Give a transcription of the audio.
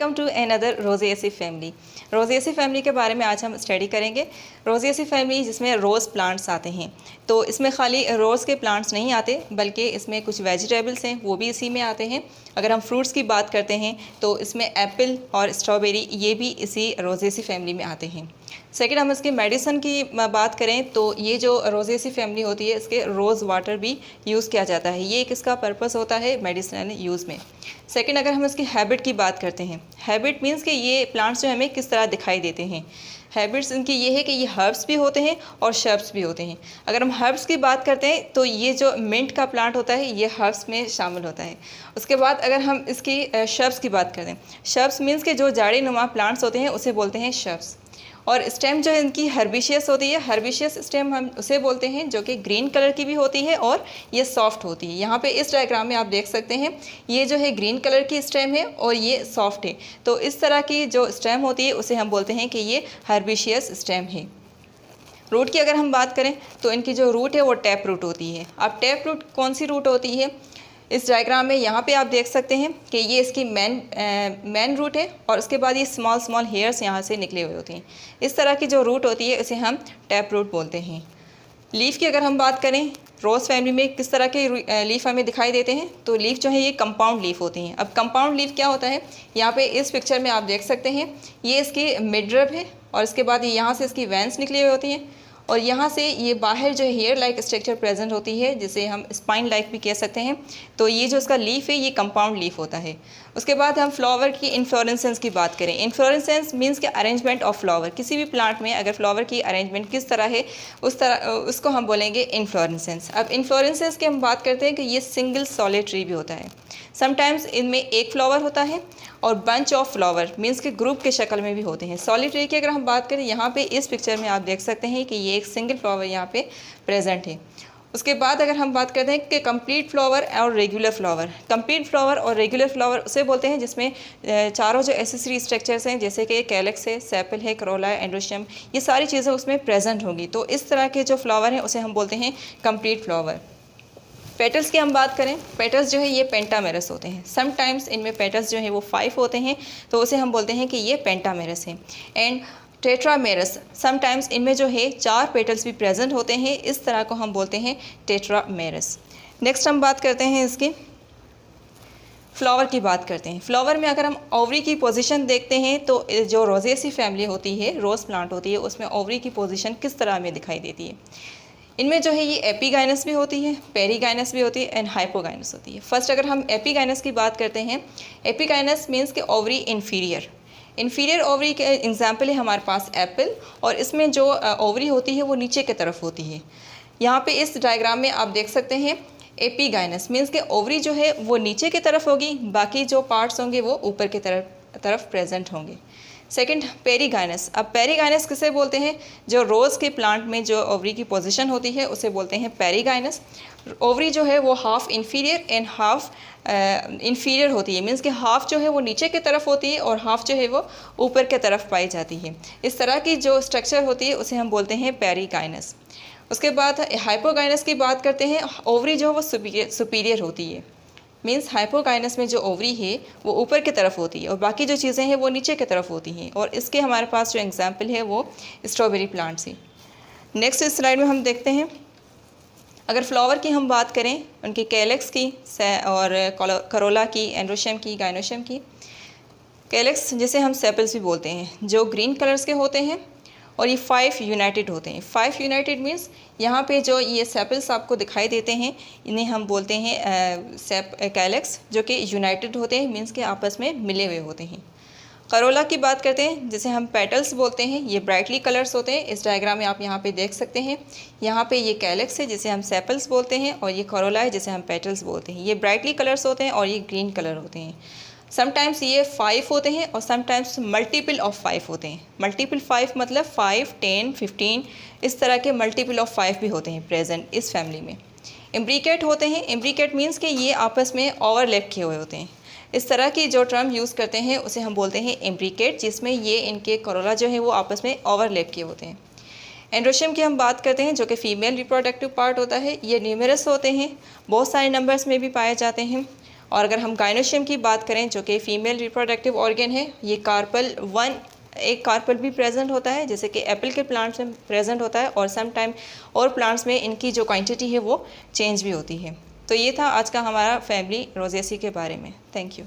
Welcome to another रोजेसी family. रोजेसी family के बारे में आज हम स्टडी करेंगे। रोजेसी फैमिली जिसमें रोज़ प्लांट्स आते हैं, तो इसमें खाली रोज़ के प्लांट्स नहीं आते बल्कि इसमें कुछ वेजिटेबल्स हैं वो भी इसी में आते हैं। अगर हम फ्रूट्स की बात करते हैं तो इसमें एप्पल और स्ट्रॉबेरी ये भी इसी रोजेसी फैमिली में आते हैं। सेकेंड, हम इसकी मेडिसिन की बात करें तो ये जो रोजेसी फैमिली होती है इसके रोज़ वाटर भी यूज़ किया जाता है। ये एक इसका पर्पस होता है मेडिसिनल यूज़ में। सेकेंड, अगर हम इसकी हैबिट की बात करते हैं, हैबिट मीन्स कि ये प्लांट्स जो हमें किस तरह दिखाई देते हैं। हैबिट्स इनकी ये है कि ये हर्ब्स भी होते हैं और शर्ब्स भी होते हैं। अगर हम हर्ब्स की बात करते हैं तो ये जो मिंट का प्लांट होता है ये हर्ब्स में शामिल होता है। उसके बाद अगर हम इसकी शर्ब्स की बात करते हैं, शर्ब्स मीन्स के जो जाड़ी नुमा प्लांट्स होते हैं उसे बोलते हैं शर्ब्स। और स्टेम जो है इनकी हर्बिशियस होती है, हर्बिशियस स्टेम हम उसे बोलते हैं जो कि ग्रीन कलर की भी होती है और ये सॉफ्ट होती है। यहाँ पे इस डायग्राम में आप देख सकते हैं ये जो है ग्रीन कलर की स्टेम है और ये सॉफ्ट है। तो इस तरह की जो स्टेम होती है उसे हम बोलते हैं कि ये हर्बिशियस स्टेम है। रूट की अगर हम बात करें तो इनकी जो रूट है वो टैप रूट होती है। अब टैप रूट कौन सी रूट होती है, इस डायग्राम में यहाँ पे आप देख सकते हैं कि ये इसकी मेन रूट है और उसके बाद ये स्मॉल स्मॉल हेयर्स यहाँ से निकले हुए होते हैं। इस तरह की जो रूट होती है इसे हम टैप रूट बोलते हैं। लीफ की अगर हम बात करें, रोज़ फैमिली में किस तरह के लीफ हमें दिखाई देते हैं, तो लीफ जो है ये कंपाउंड लीफ होती हैं। अब कंपाउंड लीफ क्या होता है, यहाँ पे इस पिक्चर में आप देख सकते हैं ये इसकी मिडरब है और इसके बाद यहाँ से इसकी वैन्स निकली हुई होती हैं और यहाँ से ये बाहर जो हेयर लाइक स्ट्रक्चर प्रेजेंट होती है जिसे हम स्पाइन लाइक भी कह सकते हैं। तो ये जो इसका लीफ है ये कंपाउंड लीफ होता है। उसके बाद हम फ्लावर की इन्फ्लोरेसेंस की बात करें। इन्फ्लोरेसेंस मीन्स के अरेंजमेंट ऑफ फ्लावर। किसी भी प्लांट में अगर फ्लावर की अरेंजमेंट किस तरह है उस तरह उसको हम बोलेंगे इन्फ्लोरेसेंस। अब इन्फ्लोरेसेंस की हम बात करते हैं कि ये सिंगल सॉलिटरी भी होता है। समटाइम्स इनमें एक फ्लावर होता है और बंच ऑफ फ्लावर मीन्स के ग्रुप के शक्ल में भी होते हैं। सॉलिटरी की अगर हम बात करें, यहाँ पे इस पिक्चर में आप देख सकते हैं कि ये एक सिंगल फ्लावर यहाँ पे प्रेजेंट है। उसके बाद अगर हम बात करते हैं कि कंप्लीट फ्लावर और रेगुलर फ्लावर, कंप्लीट फ्लावर और रेगुलर फ्लावर उसे बोलते हैं जिसमें चारों जो एसेसरी स्ट्रक्चर्स हैं जैसे कि कैलेक्स है, सेपल है, करोला है, एंड्रोशियम, ये सारी चीज़ें उसमें प्रेजेंट होंगी। तो इस तरह के जो फ्लावर हैं उसे हम बोलते हैं कंप्लीट फ्लावर। पेटल्स की हम बात करें, पेटल्स जो है ये पेंटामेरस होते हैं। समटाइम्स इनमें पेटल्स जो है वो 5 होते हैं तो उसे हम बोलते हैं कि ये पेंटामेरस है। एंड टेट्रामेरस, समटाइम्स इनमें जो है 4 पेटल्स भी प्रेजेंट होते हैं, इस तरह को हम बोलते हैं टेट्रामेरस। नेक्स्ट हम बात करते हैं इसकी फ्लावर की बात करते हैं। फ्लावर में अगर हम ओवरी की पोजीशन देखते हैं तो जो रोजेसी फैमिली होती है, रोज़ प्लांट होती है, उसमें ओवरी की पोजीशन किस तरह में दिखाई देती है। इनमें जो है ये एपीगाइनस भी होती है, पेरीगाइनस भी होती है एंड हाइपोगाइनस होती है। फर्स्ट अगर हम एपीगाइनस की बात करते हैं, एपीगाइनस मीन्स के ओवरी इन्फीरियर। इन्फीरियर ओवरी के एग्जाम्पल है हमारे पास एप्पल, और इसमें जो ओवरी होती है वो नीचे की तरफ होती है। यहाँ पे इस डायग्राम में आप देख सकते हैं एपीगाइनस मीन्स के ओवरी जो है वो नीचे की तरफ होगी, बाकी जो पार्ट्स होंगे वो ऊपर की तरफ प्रेजेंट होंगे। Second, perigynous. अब पेरीगाइनस किसे बोलते हैं, जो रोज़ के प्लांट में जो ओवरी की पोजीशन होती है उसे बोलते हैं पेरीगाइनस। ओवरी जो है वो half inferior and half inferior होती है, मीन्स कि हाफ जो है वो नीचे की तरफ होती है और हाफ जो है वो ऊपर की तरफ पाई जाती है। इस तरह की जो स्ट्रक्चर होती है उसे हम बोलते हैं पेरीगाइनस। उसके बाद हाइपोगाइनस की बात करते हैं। ओवरी जो है वो सुपीरियर होती है, मीन्स हाइपोगाइनस में जो ओवरी है वो ऊपर की तरफ होती है और बाकी जो चीज़ें हैं वो नीचे की तरफ होती हैं। और इसके हमारे पास जो एग्जाम्पल है वो स्ट्रॉबेरी प्लांट्स है। नेक्स्ट इस स्लाइड में हम देखते हैं, अगर फ्लावर की हम बात करें, उनकी कैलेक्स की और करोला की, एंड्रोशियम की, गाइनोशियम की। कैलेक्स जिसे हम सेपल्स भी बोलते हैं, जो ग्रीन कलर्स के होते हैं और ये 5 यूनाइटेड होते हैं। 5 यूनाइटेड मीन्स यहाँ पे जो ये सेपल्स आपको दिखाई देते हैं इन्हें हम बोलते हैं कैलेक्स, जो कि यूनाइटेड होते हैं, मीन्स के आपस में मिले हुए होते हैं। करोला की बात करते हैं जिसे हम पेटल्स बोलते हैं, ये ब्राइटली कलर्स होते हैं। इस डायग्राम में आप यहाँ पे देख सकते हैं, यहाँ पे ये कैलेक्स है जिसे हम सेपल्स बोलते हैं और ये करोला है जिसे हम पेटल्स बोलते हैं। ये ब्राइटली कलर्स होते हैं और ये ग्रीन कलर होते हैं। समटाइम्स ये 5 होते हैं और समटाइम्स मल्टीपल ऑफ 5 होते हैं। मल्टीपल 5 मतलब 5, 10, 15 इस तरह के मल्टीपल ऑफ 5 भी होते हैं प्रेजेंट इस फैमिली में। इम्ब्रिकेट होते हैं। इम्ब्रिकेट मीन्स कि ये आपस में ओवरलैप किए हुए होते हैं। इस तरह की जो टर्म यूज़ करते हैं उसे हम बोलते हैं इम्ब्रिकेट, जिसमें ये इनके करोला जो है वो आपस में ओवरलैप किए होते हैं। एंड्रोशियम की हम बात करते हैं जो कि फीमेल रिप्रोडक्टिव पार्ट होता है। ये न्यूमरस होते हैं, बहुत सारे नंबर्स में भी पाए जाते हैं और अगर हम गायनोशियम की बात करें जो कि फ़ीमेल रिप्रोडक्टिव ऑर्गन है, ये कार्पल 1 एक कार्पल भी प्रेजेंट होता है, जैसे कि एप्पल के प्लांट्स में प्रेजेंट होता है, और सम टाइम और प्लांट्स में इनकी जो क्वांटिटी है वो चेंज भी होती है। तो ये था आज का हमारा फैमिली रोज़ेसी के बारे में। Thank you.